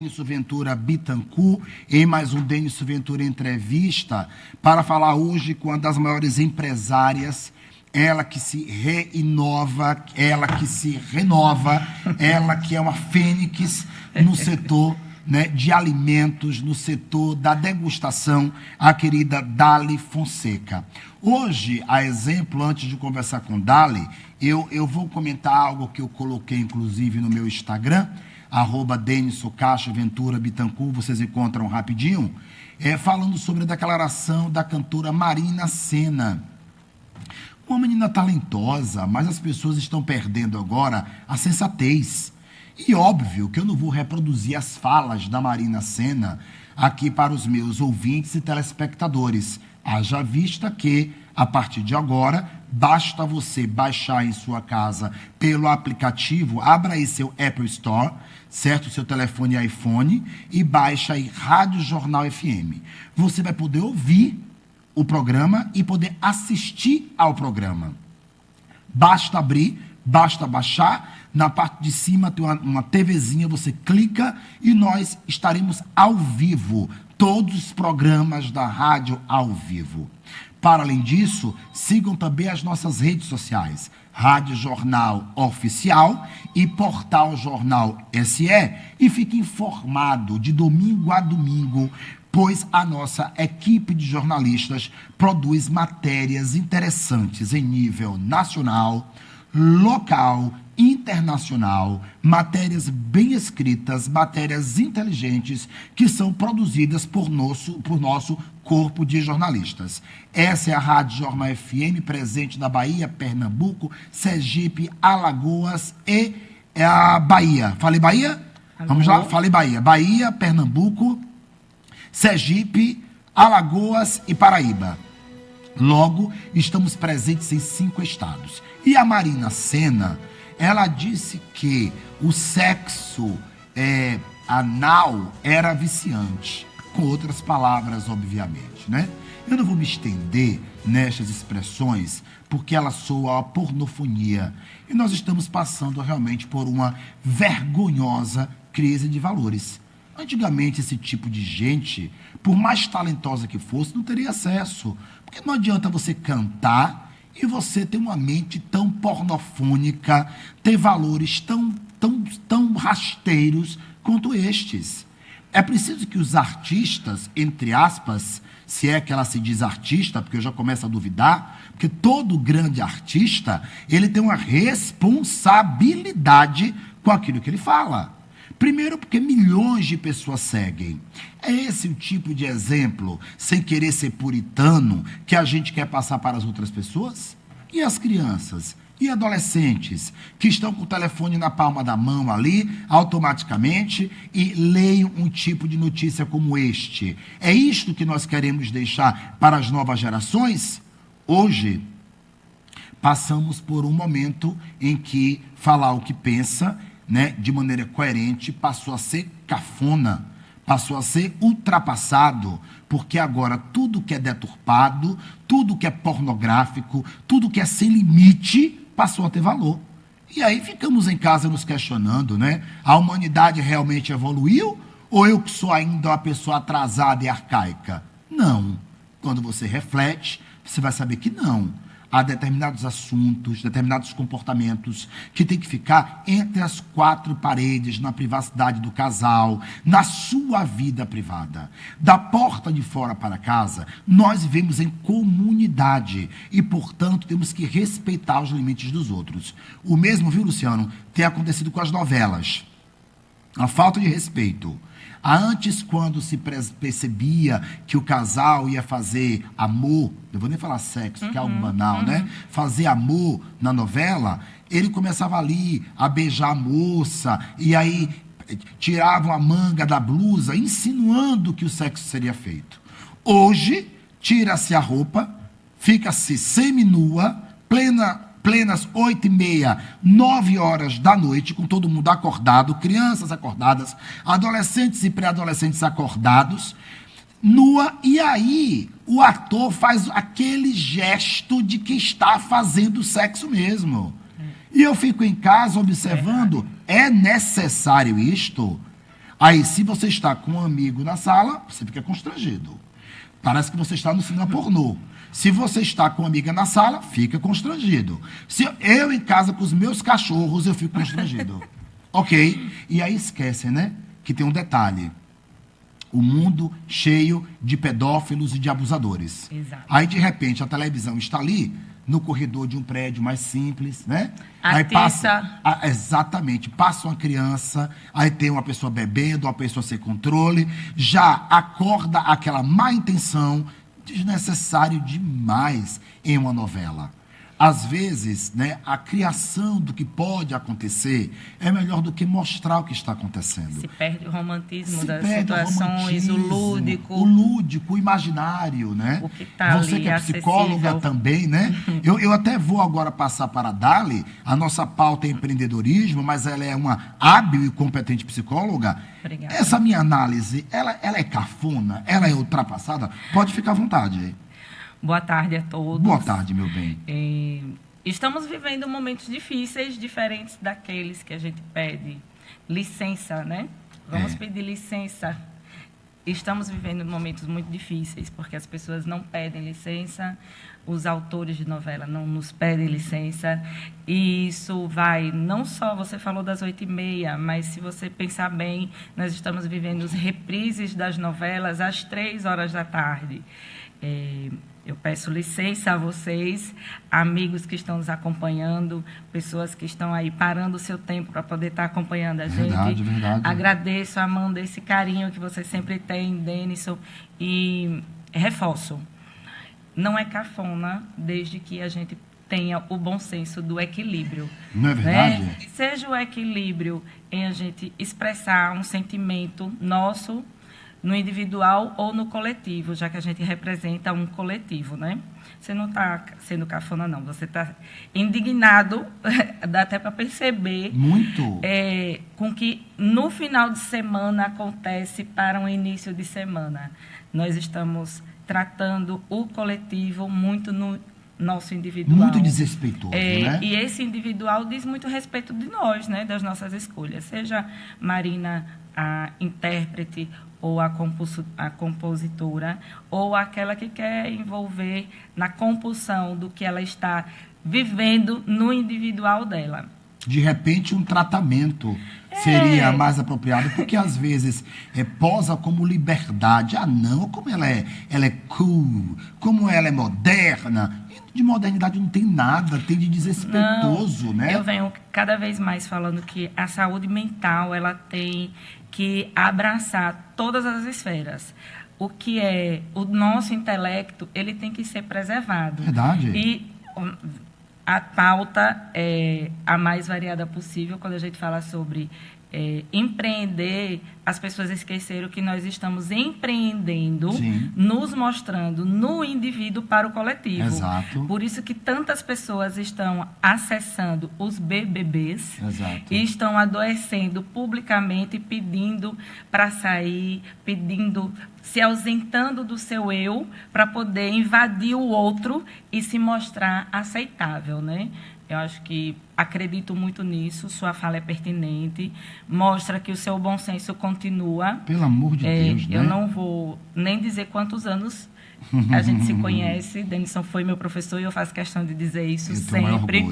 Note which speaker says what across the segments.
Speaker 1: Denilson Ventura Bittencourt, em mais um Denilson Ventura Entrevista, para falar hoje com uma das maiores empresárias, ela que se reinova, ela que se renova, ela que é uma fênix no setor, né, de alimentos, no setor da degustação, a querida Dali Fonseca. Hoje, a exemplo, antes de conversar com Dali, eu vou comentar algo que eu coloquei, inclusive, no meu Instagram, @Denilson Caixa Ventura Bittencourt, vocês encontram rapidinho, falando sobre a declaração da cantora Marina Sena. Uma menina talentosa, mas as pessoas estão perdendo agora a sensatez. E óbvio que eu não vou reproduzir as falas da Marina Sena aqui para os meus ouvintes e telespectadores. Haja vista que, a partir de agora, basta você baixar em sua casa pelo aplicativo, abra aí seu Apple Store, certo? Seu telefone iPhone e baixa aí Rádio Jornal FM. Você vai poder ouvir o programa e poder assistir ao programa. Basta abrir, basta baixar, na parte de cima tem uma TVzinha, você clica e nós estaremos ao vivo, todos os programas da rádio ao vivo. Para além disso, sigam também as nossas redes sociais, Rádio Jornal Oficial e Portal Jornal SE, e fique informado de domingo a domingo, pois a nossa equipe de jornalistas produz matérias interessantes em nível nacional, local, internacional, matérias bem escritas, matérias inteligentes que são produzidas por nosso corpo de jornalistas. Essa é a Rádio Jornal FM, presente na Bahia, Pernambuco, Sergipe, Alagoas e a Bahia. Falei Bahia? Alô? Vamos lá? Falei Bahia. Bahia, Pernambuco, Sergipe, Alagoas e Paraíba. Logo, estamos presentes em 5 estados. E a Marina Sena, ela disse que o sexo anal era viciante. Com outras palavras, obviamente, né? Eu não vou me estender nestas expressões, porque ela soa a pornofonia. E nós estamos passando realmente por uma vergonhosa crise de valores. Antigamente, esse tipo de gente, por mais talentosa que fosse, não teria acesso. Porque não adianta você cantar e você ter uma mente tão pornofônica, ter valores tão rasteiros quanto estes. É preciso que os artistas, entre aspas, se é que ela se diz artista, porque eu já começo a duvidar, porque todo grande artista, ele tem uma responsabilidade com aquilo que ele fala. Primeiro, porque milhões de pessoas seguem. É esse o tipo de exemplo, sem querer ser puritano, que a gente quer passar para as outras pessoas? E as crianças? E adolescentes que estão com o telefone na palma da mão ali, automaticamente, e leiam um tipo de notícia como este? É isto que nós queremos deixar para as novas gerações? Hoje, passamos por um momento em que falar o que pensa, né, de maneira coerente, passou a ser cafona, passou a ser ultrapassado, porque agora tudo que é deturpado, tudo que é pornográfico, tudo que é sem limite, passou a ter valor. E aí ficamos em casa nos questionando, né? A humanidade realmente evoluiu ou eu que sou ainda uma pessoa atrasada e arcaica? Não. Quando você reflete, você vai saber que não. Há determinados assuntos, determinados comportamentos que tem que ficar entre as 4 paredes, na privacidade do casal, na sua vida privada. Da porta de fora para casa, nós vivemos em comunidade e, portanto, temos que respeitar os limites dos outros. O mesmo, viu, Luciano, tem acontecido com as novelas. A falta de respeito. Antes, quando se percebia que o casal ia fazer amor, não vou nem falar sexo, que é algo banal, né? Fazer amor na novela, ele começava ali a beijar a moça, e aí tiravam a manga da blusa, insinuando que o sexo seria feito. Hoje, tira-se a roupa, fica-se seminua, plenas 8h30, 9h da noite, com todo mundo acordado, crianças acordadas, adolescentes e pré-adolescentes acordados, nua, e aí o ator faz aquele gesto de que está fazendo sexo mesmo. E eu fico em casa observando, é necessário isto? Aí, se você está com um amigo na sala, você fica constrangido. Parece que você está no cinema pornô. Se você está com uma amiga na sala, fica constrangido. Se eu em casa com os meus cachorros, eu fico constrangido. Ok? E aí esquecem, né? Que tem um detalhe. O mundo cheio de pedófilos e de abusadores.
Speaker 2: Exato.
Speaker 1: Aí, de repente, a televisão está ali, no corredor de um prédio mais simples, né?
Speaker 2: Aí
Speaker 1: passa, exatamente, passa uma criança, aí tem uma pessoa bebendo, uma pessoa sem controle, já acorda aquela má intenção, desnecessário demais em uma novela. Às vezes, né, a criação do que pode acontecer é melhor do que mostrar o que está acontecendo.
Speaker 2: Se perde o romantismo das
Speaker 1: perde
Speaker 2: situações, o lúdico.
Speaker 1: O lúdico, o imaginário, né?
Speaker 2: O que tá
Speaker 1: Você
Speaker 2: ali,
Speaker 1: que é psicóloga
Speaker 2: acessível.
Speaker 1: também, né? Eu até vou agora passar para a Dali. A nossa pauta é empreendedorismo, mas ela é uma hábil e competente psicóloga.
Speaker 2: Obrigada.
Speaker 1: Essa minha análise, ela é cafona? Ela é ultrapassada? Pode ficar à vontade.
Speaker 2: Boa tarde a todos.
Speaker 1: Boa tarde, meu bem.
Speaker 2: Estamos vivendo momentos difíceis, diferentes daqueles que a gente pede licença, né? Vamos pedir licença. Estamos vivendo momentos muito difíceis, porque as pessoas não pedem licença, os autores de novela não nos pedem licença, e isso vai, não só, você falou das 8h30, mas se você pensar bem, nós estamos vivendo os reprises das novelas às 3h da tarde. Eu peço licença a vocês, amigos que estão nos acompanhando, pessoas que estão aí parando o seu tempo para poder estar acompanhando a gente.
Speaker 1: Verdade.
Speaker 2: Agradeço, Amanda, esse carinho que você sempre tem, Denison, e reforço. Não é cafona, desde que a gente tenha o bom senso do equilíbrio.
Speaker 1: Não é verdade?
Speaker 2: Né? Seja o equilíbrio em a gente expressar um sentimento nosso, no individual ou no coletivo, já que a gente representa um coletivo, né? Você não está sendo cafona, não. Você está indignado, dá até para perceber.
Speaker 1: Muito.
Speaker 2: Com que no final de semana acontece para um início de semana. Nós estamos tratando o coletivo muito no nosso individual.
Speaker 1: Muito desrespeitoso, né?
Speaker 2: E esse individual diz muito respeito de nós, né? Das nossas escolhas. Seja Marina a intérprete ou a compositora, ou aquela que quer envolver na compulsão do que ela está vivendo no individual dela.
Speaker 1: De repente, um tratamento seria mais apropriado, porque às vezes posa como liberdade. Ah, não, como ela é cool, como ela é moderna. De modernidade não tem nada, tem de desrespeitoso,
Speaker 2: não,
Speaker 1: né?
Speaker 2: Eu venho cada vez mais falando que a saúde mental, ela tem que abraçar todas as esferas. O que é o nosso intelecto, ele tem que ser preservado.
Speaker 1: Verdade.
Speaker 2: E a pauta é a mais variada possível. Quando a gente fala sobre empreender, as pessoas esqueceram que nós estamos empreendendo,
Speaker 1: Sim,
Speaker 2: nos mostrando no indivíduo para o coletivo.
Speaker 1: Exato.
Speaker 2: Por isso que tantas pessoas estão acessando os BBBs.
Speaker 1: Exato.
Speaker 2: E estão adoecendo publicamente, pedindo para sair, se ausentando do seu eu para poder invadir o outro e se mostrar aceitável, né? Eu acho que acredito muito nisso, sua fala é pertinente, mostra que o seu bom senso continua.
Speaker 1: Pelo amor de Deus, né?
Speaker 2: Eu não vou nem dizer quantos anos a gente se conhece. Denison foi meu professor e eu faço questão de dizer isso sempre.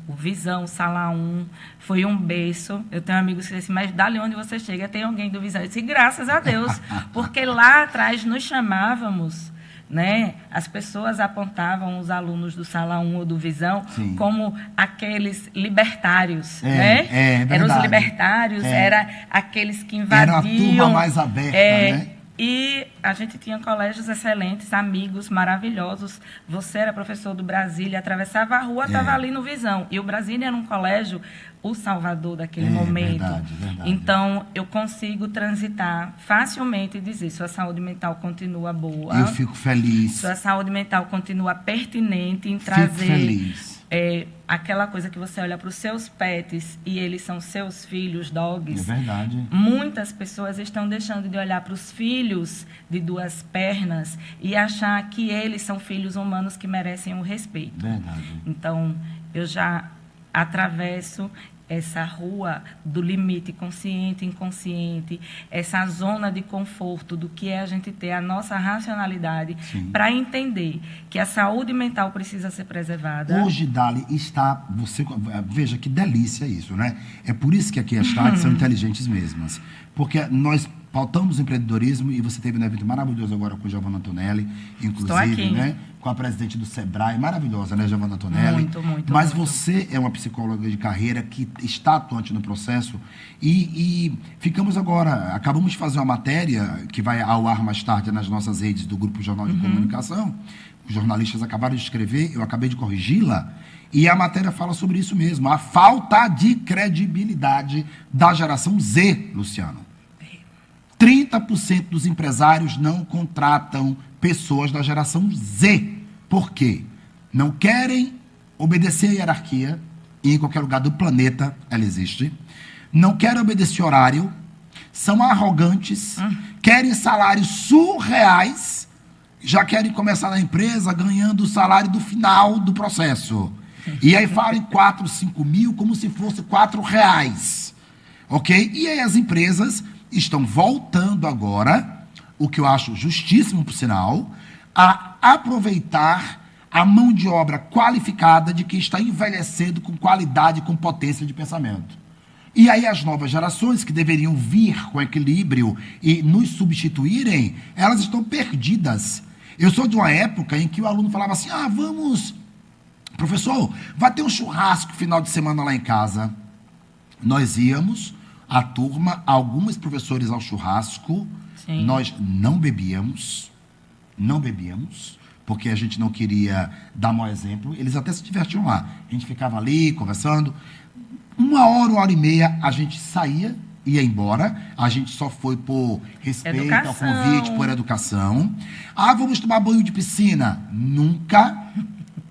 Speaker 2: O Visão, Sala 1, foi um berço. Eu tenho amigos que dizem assim, mas dali onde você chega, tem alguém do Visão. Eu disse, graças a Deus, porque lá atrás nos chamávamos, né? As pessoas apontavam os alunos do Sala 1 ou do Visão
Speaker 1: Sim.
Speaker 2: como aqueles libertários, né? Eram os libertários, era aqueles que invadiam.
Speaker 1: Era a turma mais aberta, né?
Speaker 2: E a gente tinha colégios excelentes, amigos maravilhosos. Você era professor do Brasília, atravessava a rua, estava ali no Visão. E o Brasília era um colégio, o Salvador daquele momento.
Speaker 1: Verdade.
Speaker 2: Então, eu consigo transitar facilmente e dizer, sua saúde mental continua boa.
Speaker 1: Eu fico feliz.
Speaker 2: Sua saúde mental continua pertinente em trazer...
Speaker 1: Fico feliz.
Speaker 2: Aquela coisa que você olha para os seus pets e eles são seus filhos, dogs.
Speaker 1: É verdade.
Speaker 2: Muitas pessoas estão deixando de olhar para os filhos de duas pernas e achar que eles são filhos humanos que merecem o respeito.
Speaker 1: Verdade.
Speaker 2: Então, eu já atravesso essa rua do limite consciente e inconsciente, essa zona de conforto do que é a gente ter a nossa racionalidade para entender que a saúde mental precisa ser preservada.
Speaker 1: Hoje, Dali, veja que delícia isso, né? É por isso que aqui as tardes são inteligentes mesmas. Porque nós pautamos o empreendedorismo e você teve um evento maravilhoso agora com Giovanna Antonelli, inclusive, né? Com a presidente do Sebrae, maravilhosa, né, Giovanna Antonelli?
Speaker 2: Muito.
Speaker 1: Mas você é uma psicóloga de carreira que está atuante no processo e ficamos agora, acabamos de fazer uma matéria que vai ao ar mais tarde nas nossas redes do Grupo Jornal de Comunicação. Os jornalistas acabaram de escrever, eu acabei de corrigi-la, e a matéria fala sobre isso mesmo, a falta de credibilidade da geração Z, Luciano. 30% dos empresários não contratam pessoas da geração Z. Por quê? Não querem obedecer a hierarquia, e em qualquer lugar do planeta ela existe. Não querem obedecer horário, são arrogantes, querem salários surreais, já querem começar na empresa ganhando o salário do final do processo. E aí falam em 4, 5 mil como se fosse R$4. Ok? E aí as empresas estão voltando agora, o que eu acho justíssimo, por sinal, a aproveitar a mão de obra qualificada de quem está envelhecendo com qualidade e com potência de pensamento. E aí as novas gerações que deveriam vir com equilíbrio e nos substituírem, elas estão perdidas. Eu sou de uma época em que o aluno falava assim, professor, vai ter um churrasco final de semana lá em casa. Nós íamos, a turma, alguns professores ao churrasco, nós não bebíamos, porque a gente não queria dar mau exemplo, eles até se divertiam lá. A gente ficava ali, conversando. 1 hora e meia, a gente saía, ia embora. A gente só foi por respeito ao convite, por educação. Vamos tomar banho de piscina?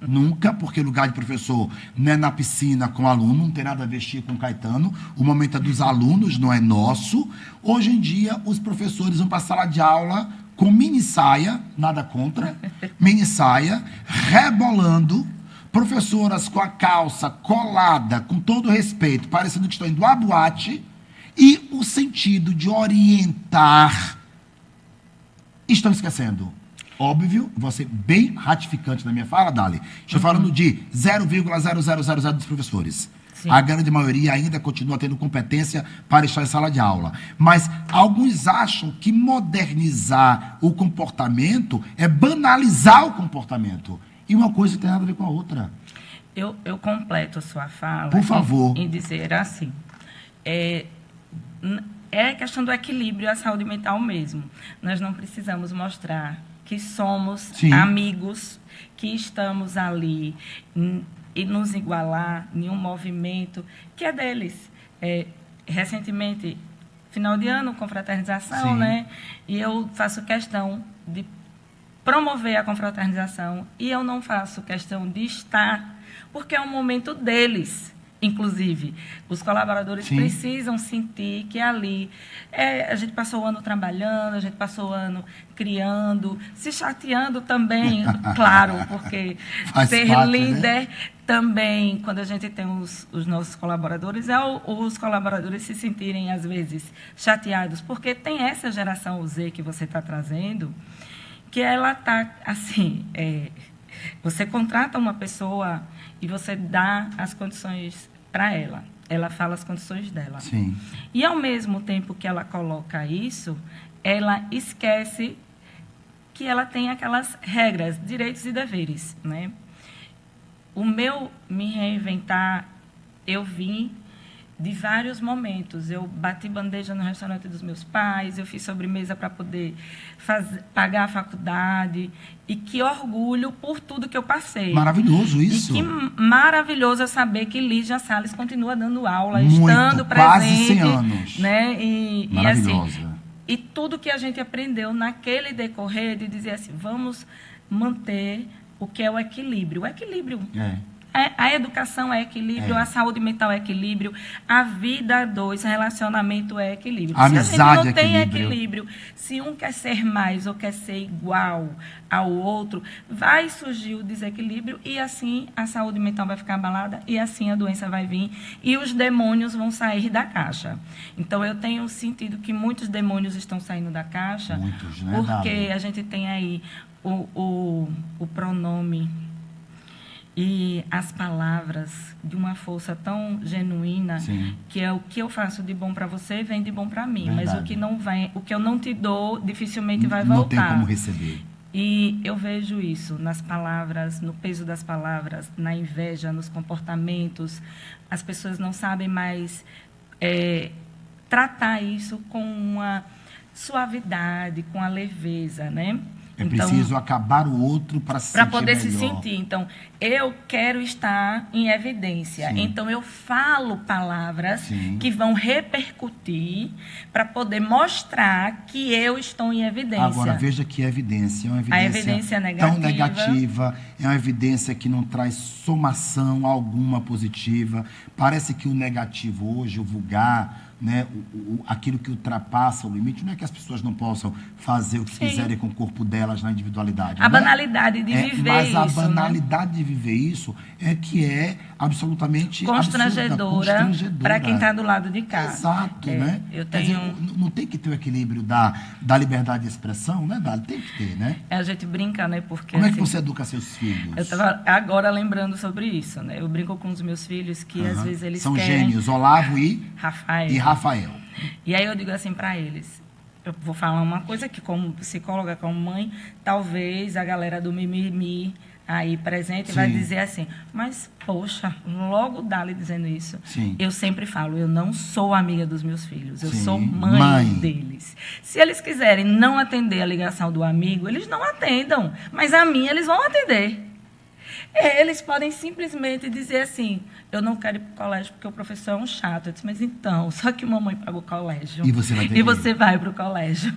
Speaker 1: Nunca, porque lugar de professor não é na piscina com aluno, não tem nada a vestir com Caetano. O momento é dos alunos, não é nosso. Hoje em dia, os professores vão para a sala de aula com mini saia, nada contra, mini saia, rebolando, professoras com a calça colada, com todo respeito, parecendo que estão indo à boate, e o sentido de orientar estão esquecendo. Óbvio, vou ser bem ratificante na minha fala, Dali. Estou falando de 0,0000 dos professores. Sim. A grande maioria ainda continua tendo competência para estar em sala de aula. Mas alguns acham que modernizar o comportamento é banalizar o comportamento. E uma coisa não tem nada a ver com a outra.
Speaker 2: Eu completo a sua fala.
Speaker 1: Por favor.
Speaker 2: Em dizer assim, é a questão do equilíbrio e a saúde mental mesmo. Nós não precisamos mostrar que somos amigos, que estamos ali e nos igualar em um movimento que é deles. Recentemente, final de ano, confraternização, né? E eu faço questão de promover a confraternização e eu não faço questão de estar, porque é um momento deles. Inclusive, os colaboradores precisam sentir que ali a gente passou o ano trabalhando, a gente passou o ano criando, se chateando também, claro, porque ser líder, né? Também, quando a gente tem os nossos colaboradores, os colaboradores se sentirem, às vezes, chateados, porque tem essa geração Z que você está trazendo, que ela está, assim, você contrata uma pessoa e você dá as condições para ela. Ela fala as condições dela.
Speaker 1: Sim.
Speaker 2: E, ao mesmo tempo que ela coloca isso, ela esquece que ela tem aquelas regras, direitos e deveres, né? O meu me reinventar, eu vim de vários momentos. Eu bati bandeja no restaurante dos meus pais, eu fiz sobremesa para poder pagar a faculdade. E que orgulho por tudo que eu passei.
Speaker 1: Maravilhoso isso.
Speaker 2: E que maravilhoso é saber que Lígia Salles continua dando aula, estando presente.
Speaker 1: Quase 100 anos.
Speaker 2: Né?
Speaker 1: Maravilhosa.
Speaker 2: E tudo que a gente aprendeu naquele decorrer de dizer assim, vamos manter o que é o equilíbrio. O equilíbrio A educação é equilíbrio, a saúde mental é equilíbrio, a vida a dois, relacionamento é equilíbrio.
Speaker 1: A
Speaker 2: se
Speaker 1: amizade
Speaker 2: a gente não
Speaker 1: é
Speaker 2: tem
Speaker 1: equilíbrio.
Speaker 2: equilíbrio, se um quer ser mais ou quer ser igual ao outro, vai surgir o desequilíbrio e assim a saúde mental vai ficar abalada e assim a doença vai vir e os demônios vão sair da caixa. Então, eu tenho sentido que muitos demônios estão saindo da caixa,
Speaker 1: Muitos, né,
Speaker 2: porque
Speaker 1: Dali?
Speaker 2: a gente tem aí o pronome e as palavras de uma força tão genuína,
Speaker 1: Sim.
Speaker 2: que é o que eu faço de bom para você vem de bom para mim,
Speaker 1: Verdade.
Speaker 2: mas o que não vem, o que eu não te dou dificilmente vai
Speaker 1: Não
Speaker 2: voltar.
Speaker 1: tem como receber.
Speaker 2: E eu vejo isso nas palavras, no peso das palavras, na inveja, nos comportamentos. As pessoas não sabem mais tratar isso com uma suavidade, com a leveza, né?
Speaker 1: É preciso acabar o outro para se sentir
Speaker 2: poder
Speaker 1: melhor.
Speaker 2: se sentir. Então, eu quero estar em evidência.
Speaker 1: Sim.
Speaker 2: Então, eu falo palavras
Speaker 1: Sim.
Speaker 2: que vão repercutir para poder mostrar que eu estou em evidência.
Speaker 1: Agora, veja que evidência. É uma evidência,
Speaker 2: A evidência
Speaker 1: tão
Speaker 2: negativa.
Speaker 1: negativa. É uma evidência que não traz somação alguma positiva. Parece que o negativo hoje, o vulgar, né, aquilo que ultrapassa o limite, não é que as pessoas não possam fazer o que
Speaker 2: Sim.
Speaker 1: quiserem com o corpo delas na individualidade.
Speaker 2: A
Speaker 1: não é?
Speaker 2: banalidade de viver
Speaker 1: mas
Speaker 2: isso.
Speaker 1: a banalidade de viver isso é que é absolutamente
Speaker 2: Constrangedora para quem está do lado de cá.
Speaker 1: Exato, né?
Speaker 2: Eu
Speaker 1: Quer
Speaker 2: tenho...
Speaker 1: dizer, não tem que ter o equilíbrio da liberdade de expressão, né, Dali? Tem que ter, né?
Speaker 2: A gente brinca, né? Porque,
Speaker 1: Como é que
Speaker 2: assim,
Speaker 1: você educa seus filhos?
Speaker 2: eu estava agora lembrando sobre isso, né? Eu brinco com os meus filhos que às vezes eles
Speaker 1: São
Speaker 2: querem...
Speaker 1: gêmeos, Olavo e
Speaker 2: Rafael.
Speaker 1: Rafael.
Speaker 2: E aí eu digo assim para eles, eu vou falar uma coisa que como psicóloga, como mãe, talvez a galera do mimimi aí presente vai
Speaker 1: Sim.
Speaker 2: dizer assim, mas poxa, logo Dali dizendo isso.
Speaker 1: Sim.
Speaker 2: Eu sempre falo, eu não sou amiga dos meus filhos, eu
Speaker 1: Sim.
Speaker 2: sou mãe deles. Se eles quiserem não atender a ligação do amigo, eles não atendam, mas a minha eles vão atender. Eles podem simplesmente dizer assim, eu não quero ir para o colégio porque o professor é um chato. Eu disse, mas então, só que mamãe paga o colégio.
Speaker 1: E você vai ter
Speaker 2: E você vai para o colégio.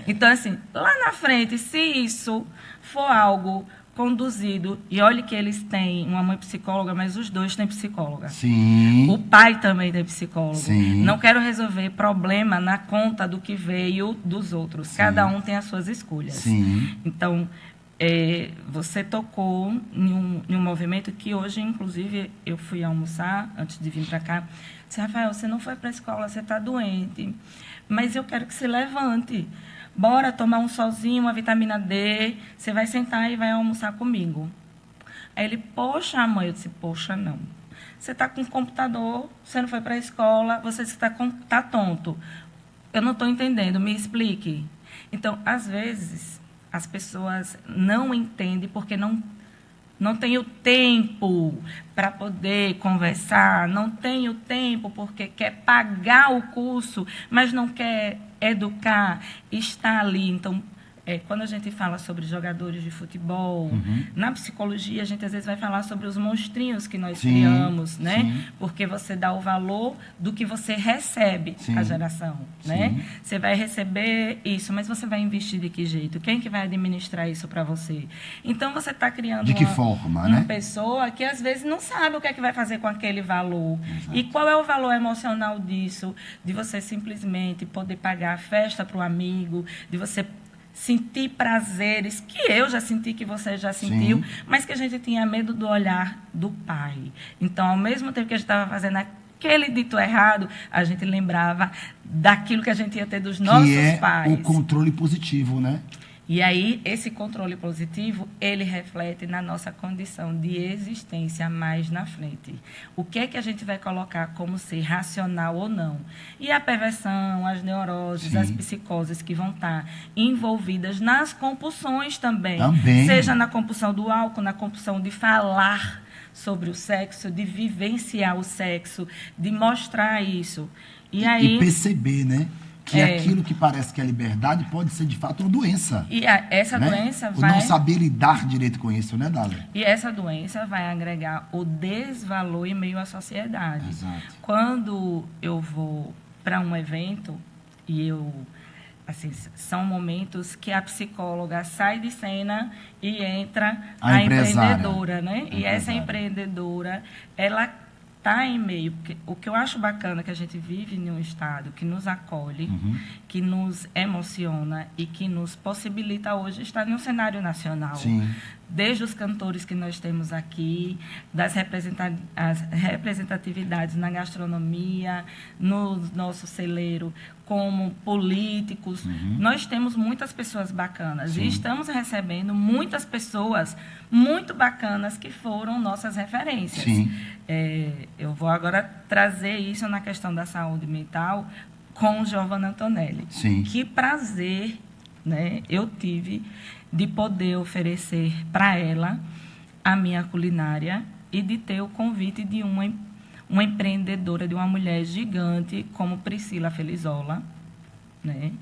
Speaker 2: Então, assim, lá na frente, se isso for algo conduzido, e olhe que eles têm uma mãe psicóloga, mas os dois têm psicóloga.
Speaker 1: Sim.
Speaker 2: O pai também tem psicólogo.
Speaker 1: Sim.
Speaker 2: Não quero resolver problema na conta do que veio dos outros.
Speaker 1: Sim.
Speaker 2: Cada um tem as suas escolhas.
Speaker 1: Sim.
Speaker 2: Então, você tocou em um movimento que hoje, inclusive, eu fui almoçar antes de vir para cá. Disse, Rafael, você não foi para a escola, você está doente, mas eu quero que você levante. Bora tomar um solzinho, uma vitamina D, você vai sentar e vai almoçar comigo. Aí ele, poxa, mãe, eu disse, poxa, não. Você está com o computador, você não foi para a escola, você está tonto. Eu não estou entendendo, me explique. Então, às vezes, as pessoas não entendem porque não tem o tempo para poder conversar, não tem o tempo porque quer pagar o curso, mas não quer educar, está ali. Então, quando a gente fala sobre jogadores de futebol, na psicologia a gente às vezes vai falar sobre os monstrinhos que nós criamos, né?
Speaker 1: Sim.
Speaker 2: Porque você dá o valor do que você recebe a geração, né? Você vai receber isso, mas você vai investir de que jeito? Quem que vai administrar isso para você? Então você está criando
Speaker 1: De que forma,
Speaker 2: uma
Speaker 1: né?
Speaker 2: pessoa que às vezes não sabe o que é que vai fazer com aquele valor.
Speaker 1: Exato.
Speaker 2: E qual é o valor emocional disso? De você simplesmente poder pagar a festa para o amigo, de você sentir prazeres que eu já senti, que você já sentiu, mas que a gente tinha medo do olhar do pai. Então, ao mesmo tempo que a gente estava fazendo aquele dito errado, a gente lembrava daquilo que a gente ia ter dos nossos pais.
Speaker 1: O controle positivo, né?
Speaker 2: E aí, esse controle positivo, ele reflete na nossa condição de existência mais na frente. O que é que a gente vai colocar como ser racional ou não? E a perversão, as neuroses, as psicoses que vão estar envolvidas nas compulsões também. Seja na compulsão do álcool, na compulsão de falar sobre o sexo, de vivenciar o sexo, de mostrar isso. E
Speaker 1: perceber, né? Que aquilo que parece que é liberdade pode ser, de fato, uma doença.
Speaker 2: E essa doença
Speaker 1: vai... O não saber lidar direito com isso, né, Dália?
Speaker 2: E essa doença vai agregar o desvalor em meio à sociedade.
Speaker 1: Exato.
Speaker 2: Quando eu vou para um evento e eu assim, são momentos que a psicóloga sai de cena e entra
Speaker 1: A
Speaker 2: a
Speaker 1: empresária.
Speaker 2: empreendedora, né?
Speaker 1: A
Speaker 2: E essa
Speaker 1: empresária.
Speaker 2: empreendedora, ela está em meio, porque o que eu acho bacana é que a gente vive em um estado que nos acolhe, que nos emociona e que nos possibilita hoje estar em um cenário nacional.
Speaker 1: Sim.
Speaker 2: Desde os cantores que nós temos aqui, das as representatividades na gastronomia, no nosso celeiro, como políticos. Nós temos muitas pessoas bacanas.
Speaker 1: Sim.
Speaker 2: E estamos recebendo muitas pessoas muito bacanas que foram nossas referências.
Speaker 1: Sim.
Speaker 2: Eu vou agora trazer isso na questão da saúde mental com Giovanna Antonelli.
Speaker 1: Sim.
Speaker 2: Que prazer, né, eu tive de poder oferecer para ela a minha culinária e de ter o convite de uma empreendedora, de uma mulher gigante como Priscila Felizola, né?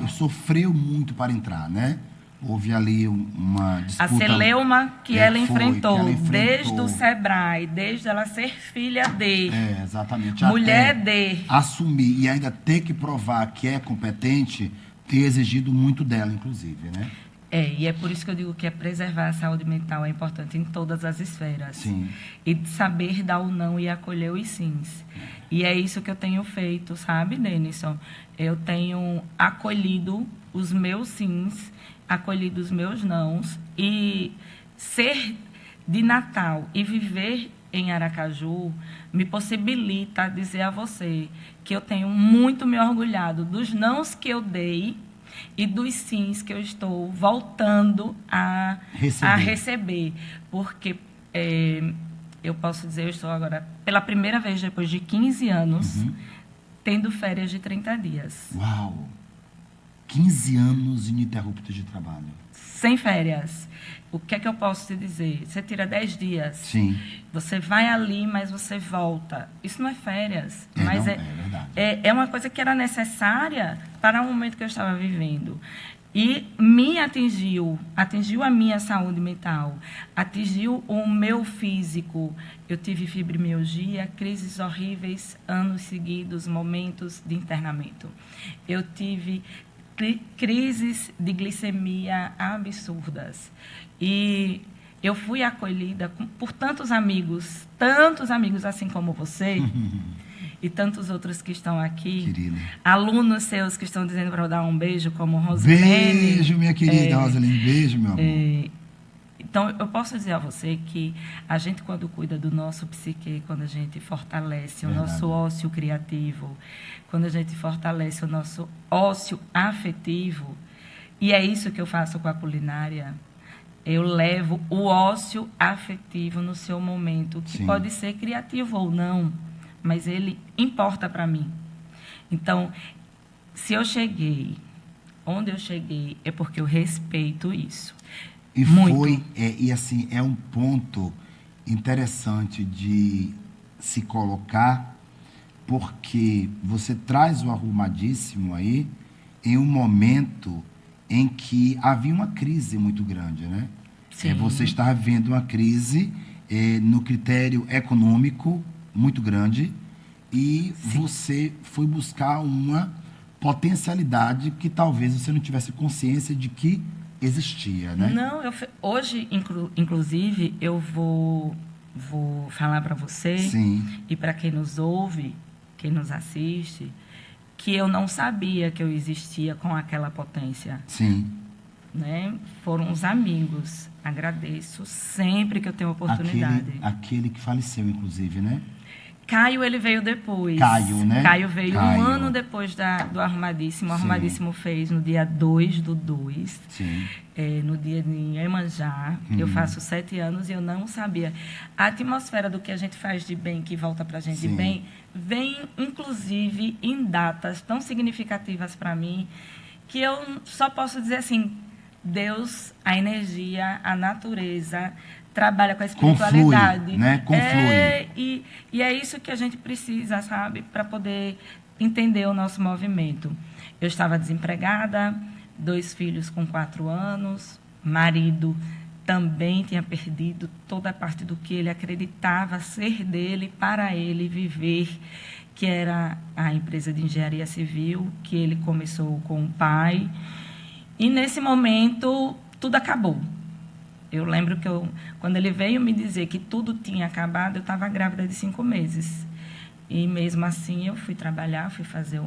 Speaker 1: Sofreu muito para entrar, né? Houve ali uma disputa.
Speaker 2: A celeuma que ela enfrentou,
Speaker 1: enfrentou
Speaker 2: desde o Sebrae, desde ela ser filha de,
Speaker 1: exatamente.
Speaker 2: mulher
Speaker 1: Até
Speaker 2: de.
Speaker 1: assumir e ainda ter que provar que é competente, ter exigido muito dela, inclusive, né?
Speaker 2: E é por isso que eu digo que preservar a saúde mental é importante em todas as esferas.
Speaker 1: Sim.
Speaker 2: E saber dar o não e acolher os sims. E é isso que eu tenho feito, sabe, Denison? Eu tenho acolhido os meus sims, acolhido os meus nãos. E ser de Natal e viver em Aracaju me possibilita dizer a você que eu tenho muito me orgulhado dos nãos que eu dei e dos sims que eu estou voltando a receber. Porque eu posso dizer, eu estou agora, pela primeira vez depois de 15 anos, tendo férias de 30 dias.
Speaker 1: Uau! 15 anos ininterruptos de trabalho.
Speaker 2: Sem férias. O que é que eu posso te dizer? Você tira 10 dias.
Speaker 1: Sim.
Speaker 2: Você vai ali, mas você volta. Isso não é férias. Mas
Speaker 1: é verdade.
Speaker 2: É uma coisa que era necessária para o momento que eu estava vivendo. E me atingiu a minha saúde mental, atingiu o meu físico. Eu tive fibromialgia, crises horríveis, anos seguidos, momentos de internamento. Eu tive crises de glicemia absurdas. E eu fui acolhida por tantos amigos assim como você, e tantos outros que estão aqui.
Speaker 1: Querida.
Speaker 2: Alunos seus que estão dizendo para eu dar um beijo, como Rosilene.
Speaker 1: Beijo, minha querida Rosilene. Beijo, meu amor.
Speaker 2: Então, eu posso dizer a você que a gente, quando cuida do nosso psique, quando a gente fortalece o nosso ócio criativo, quando a gente fortalece o nosso ócio afetivo, e é isso que eu faço com a culinária, eu levo o ócio afetivo no seu momento, que
Speaker 1: Sim.
Speaker 2: pode ser criativo ou não, mas ele importa para mim. Então, se eu cheguei onde eu cheguei, é porque eu respeito isso.
Speaker 1: E
Speaker 2: muito.
Speaker 1: Assim, é um ponto interessante de se colocar, porque você traz o Arrumadíssimo aí em um momento em que havia uma crise muito grande, né?
Speaker 2: Sim.
Speaker 1: Você está vivendo uma crise no critério econômico muito grande e
Speaker 2: Sim.
Speaker 1: você foi buscar uma potencialidade que talvez você não tivesse consciência de que existia, né?
Speaker 2: Não, hoje, inclusive, eu vou falar para você.
Speaker 1: Sim.
Speaker 2: E para quem nos ouve, quem nos assiste, que eu não sabia que eu existia com aquela potência.
Speaker 1: Sim.
Speaker 2: Né? Foram os amigos. Agradeço sempre que eu tenho oportunidade.
Speaker 1: Aquele que faleceu, inclusive, né?
Speaker 2: Caio, ele veio depois.
Speaker 1: Caio, né?
Speaker 2: Caio veio
Speaker 1: Caio.
Speaker 2: um ano depois do Arrumadíssimo. O
Speaker 1: Sim.
Speaker 2: Arrumadíssimo fez no dia 2/2.
Speaker 1: Sim.
Speaker 2: No dia de Iemanjá. Eu faço 7 anos e eu não sabia. A atmosfera do que a gente faz de bem, que volta para a gente de
Speaker 1: Sim.
Speaker 2: bem, vem, inclusive, em datas tão significativas para mim, que eu só posso dizer assim, Deus, a energia, a natureza, trabalha com a espiritualidade.
Speaker 1: Conflui, né? Conflui.
Speaker 2: E é isso que a gente precisa, sabe? Para poder entender o nosso movimento. Eu estava desempregada, 2 filhos com 4 anos, marido também tinha perdido toda a parte do que ele acreditava ser dele, para ele viver, que era a empresa de engenharia civil, que ele começou com o pai. E, nesse momento, tudo acabou. Eu lembro que quando ele veio me dizer que tudo tinha acabado, eu estava grávida de 5 meses. E, mesmo assim, eu fui trabalhar, fui fazer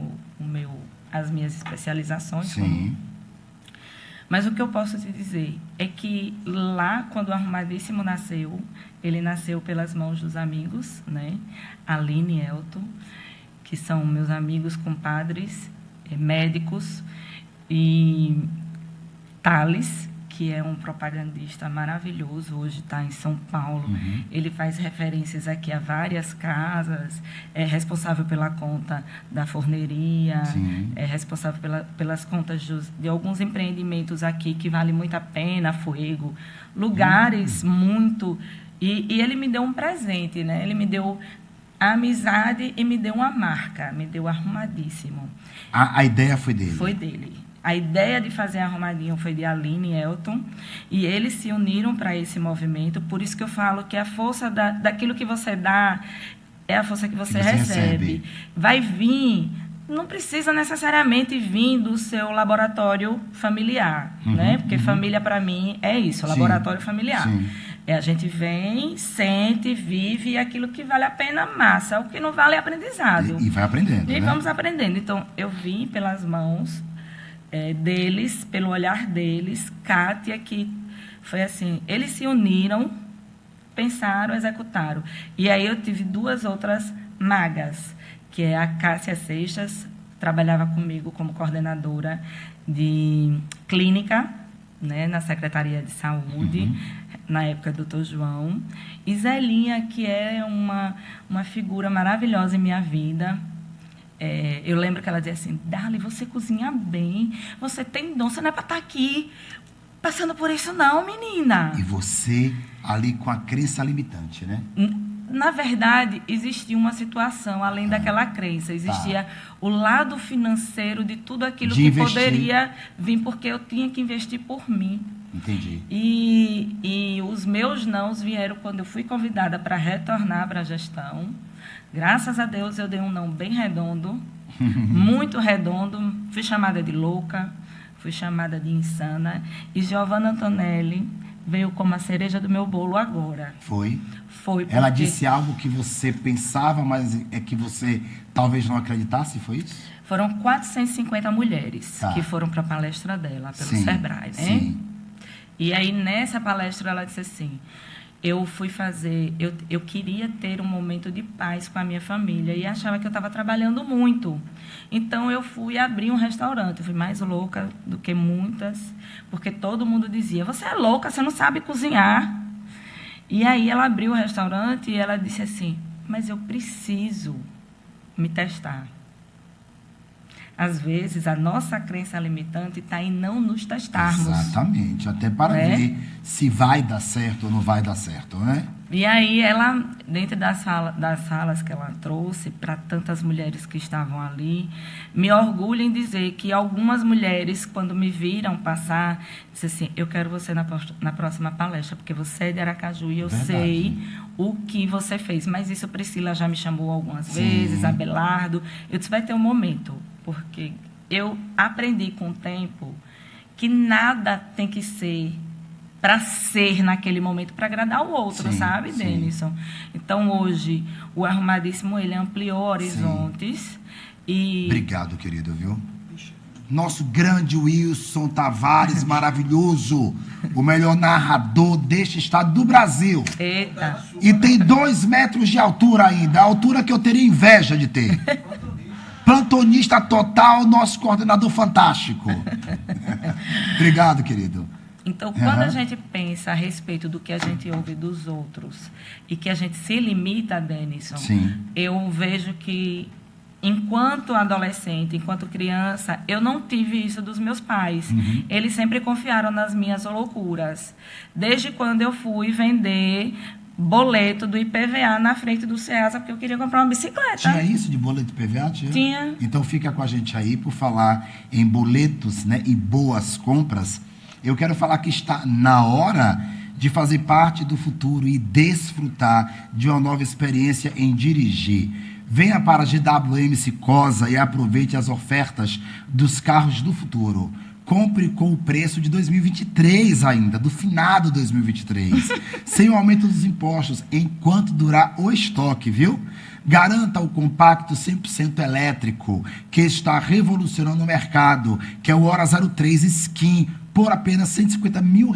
Speaker 2: as minhas especializações.
Speaker 1: Sim.
Speaker 2: Mas o que eu posso te dizer é que lá, quando o Arrumadíssimo nasceu, ele nasceu pelas mãos dos amigos, né? Aline e Elton, que são meus amigos, compadres, médicos, e Thales, que é um propagandista maravilhoso, hoje está em São Paulo.
Speaker 1: Uhum.
Speaker 2: Ele faz referências aqui a várias casas, é responsável pela conta da forneria,
Speaker 1: Sim.
Speaker 2: é responsável pelas contas de alguns empreendimentos aqui que vale muito a pena, Fuego, lugares muito... E ele me deu um presente, né? Ele me deu a amizade e me deu uma marca, me deu Arrumadíssimo.
Speaker 1: A ideia foi dele?
Speaker 2: Foi dele. A ideia de fazer Arrumadinho foi de Aline e Elton, e eles se uniram para esse movimento. Por isso que eu falo que a força daquilo que você dá é a força que você recebe. Vai vir, não precisa necessariamente vir do seu laboratório familiar, né? Porque família, para mim, é isso, laboratório familiar.
Speaker 1: Sim.
Speaker 2: A gente vem, sente, vive, e aquilo que vale a pena, massa. O que não vale é aprendizado.
Speaker 1: E vai aprendendo,
Speaker 2: E
Speaker 1: né?
Speaker 2: vamos aprendendo. Então, eu vim pelas mãos deles, pelo olhar deles, Kátia, que foi assim, eles se uniram, pensaram, executaram. E aí eu tive 2 outras magas, que é a Cássia Seixas, trabalhava comigo como coordenadora de clínica, né, na Secretaria de Saúde, na época do Dr. João, e Zelinha, que é uma figura maravilhosa em minha vida. Eu lembro que ela dizia assim: Darly, você cozinha bem, você tem dom, você não é para estar aqui passando por isso não, menina.
Speaker 1: E você ali com a crença limitante, né?
Speaker 2: Na verdade, existia uma situação além daquela crença, existia o lado financeiro de tudo aquilo
Speaker 1: de
Speaker 2: que
Speaker 1: investir.
Speaker 2: Poderia vir, porque eu tinha que investir por mim.
Speaker 1: Entendi.
Speaker 2: E os meus nãos vieram quando eu fui convidada para retornar para a gestão. Graças a Deus, eu dei um não bem redondo, muito redondo. Fui chamada de louca, fui chamada de insana. E Giovanna Antonelli veio como a cereja do meu bolo agora.
Speaker 1: Foi?
Speaker 2: Foi porque...
Speaker 1: Ela disse algo que você pensava, mas é que você talvez não acreditasse, foi isso?
Speaker 2: Foram 450 mulheres que foram para a palestra dela, pelo Sebrae, né?
Speaker 1: Sim.
Speaker 2: E aí, nessa palestra, ela disse assim... Eu queria ter um momento de paz com a minha família e achava que eu estava trabalhando muito. Então, eu fui abrir um restaurante. Eu fui mais louca do que muitas, porque todo mundo dizia: você é louca, você não sabe cozinhar. E aí, ela abriu o restaurante e ela disse assim: mas eu preciso me testar. Às vezes, a nossa crença limitante está em não nos testarmos.
Speaker 1: Exatamente. Até para ver se vai dar certo ou não vai dar certo, né?
Speaker 2: E aí, ela, dentro das salas que ela trouxe para tantas mulheres que estavam ali, me orgulho em dizer que algumas mulheres, quando me viram passar, disse assim: eu quero você na próxima palestra, porque você é de Aracaju e eu sei o que você fez. Mas isso, Priscila já me chamou algumas vezes, Abelardo. Eu disse: vai ter um momento. Porque eu aprendi com o tempo que nada tem que ser para ser naquele momento, para agradar o outro, sabe, Denison? Então, hoje, o Arrumadíssimo, ele ampliou horizontes. E...
Speaker 1: Obrigado, querido, viu? Nosso grande Wilson Tavares, maravilhoso, o melhor narrador deste estado do Brasil.
Speaker 2: Eita!
Speaker 1: E tem 2 metros de altura ainda, a altura que eu teria inveja de ter. Plantonista total, nosso coordenador fantástico. Obrigado, querido.
Speaker 2: Então, quando a gente pensa a respeito do que a gente ouve dos outros e que a gente se limita, Denison, eu vejo que, enquanto adolescente, enquanto criança, eu não tive isso dos meus pais. Eles sempre confiaram nas minhas loucuras. Desde quando eu fui vender boleto do IPVA na frente do Ceasa, porque eu queria comprar uma bicicleta.
Speaker 1: Tinha isso de boleto do IPVA?
Speaker 2: Tinha.
Speaker 1: Então fica com a gente aí, por falar em boletos, né, e boas compras. Eu quero falar que está na hora de fazer parte do futuro e desfrutar de uma nova experiência em dirigir. Venha para a GWM Cicosa e aproveite as ofertas dos carros do futuro. Compre com o preço de 2023 ainda, do finado 2023, sem o aumento dos impostos, enquanto durar o estoque, viu? Garanta o compacto 100% elétrico, que está revolucionando o mercado, que é o Hora 03 Skin, por apenas R$150 mil,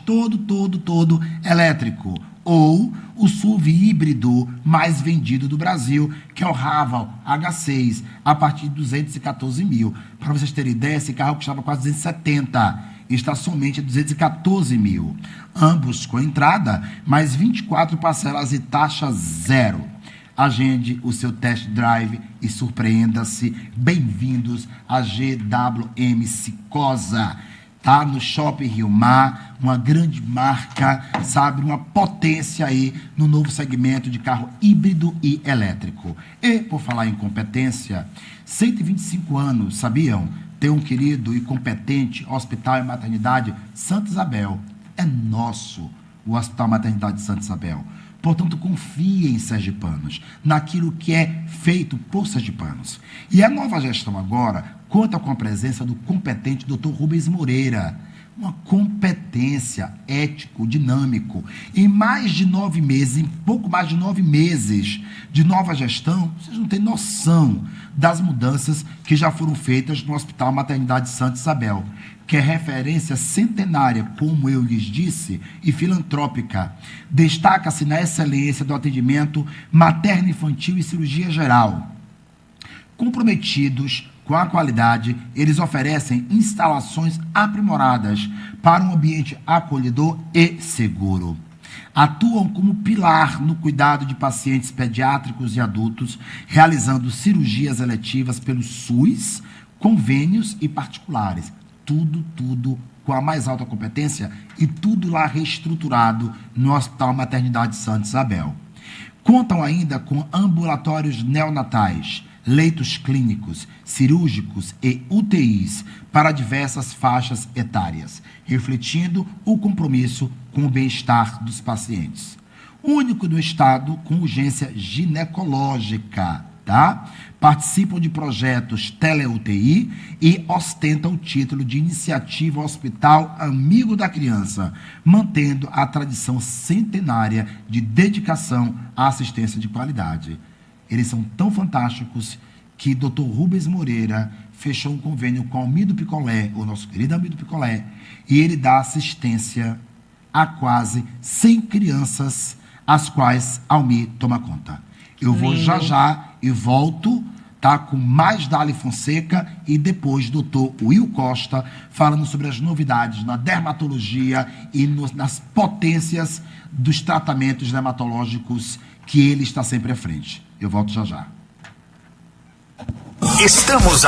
Speaker 1: todo elétrico. Ou o SUV híbrido mais vendido do Brasil, que é o Raval H6, a partir de 214 mil. Para vocês terem ideia, esse carro custava quase 270, está somente a 214 mil. Ambos com entrada, mais 24 parcelas e taxa zero. Agende o seu test drive e surpreenda-se. Bem-vindos à GWM Cicosa. Tá no Shopping Rio Mar, uma grande marca, sabe, uma potência aí no novo segmento de carro híbrido e elétrico. E, por falar em competência, 125 anos, sabiam? Tem um querido e competente Hospital e Maternidade Santa Isabel. É nosso o Hospital e Maternidade Santa Isabel. Portanto, confie em sergipanos, naquilo que é feito por sergipanos. E a nova gestão agora conta com a presença do competente Dr. Rubens Moreira. Uma competência ético, dinâmico. Em mais de 9 meses, em pouco mais de 9 meses de nova gestão, vocês não têm noção das mudanças que já foram feitas no Hospital Maternidade Santa Isabel, que é referência centenária, como eu lhes disse, e filantrópica. Destaca-se na excelência do atendimento materno-infantil e cirurgia geral. Comprometidos com a qualidade, eles oferecem instalações aprimoradas para um ambiente acolhedor e seguro. Atuam como pilar no cuidado de pacientes pediátricos e adultos, realizando cirurgias eletivas pelo SUS, convênios e particulares. Tudo com a mais alta competência e tudo lá reestruturado no Hospital Maternidade Santa Isabel. Contam ainda com ambulatórios neonatais, leitos clínicos, cirúrgicos e UTIs para diversas faixas etárias, refletindo o compromisso com o bem-estar dos pacientes. Único do estado com urgência ginecológica, tá? Participam de projetos tele-UTI e ostentam o título de Iniciativa Hospital Amigo da Criança, mantendo a tradição centenária de dedicação à assistência de qualidade. Eles são tão fantásticos que Dr. Rubens Moreira fechou um convênio com Almido Picolé, o nosso querido Almido Picolé, e ele dá assistência a quase 100 crianças, as quais Almi toma conta. Eu vou já e volto, tá, com mais Dali Fonseca e depois Dr. Will Costa falando sobre as novidades na dermatologia e nas potências dos tratamentos dermatológicos que ele está sempre à frente. Eu volto já.
Speaker 3: Estamos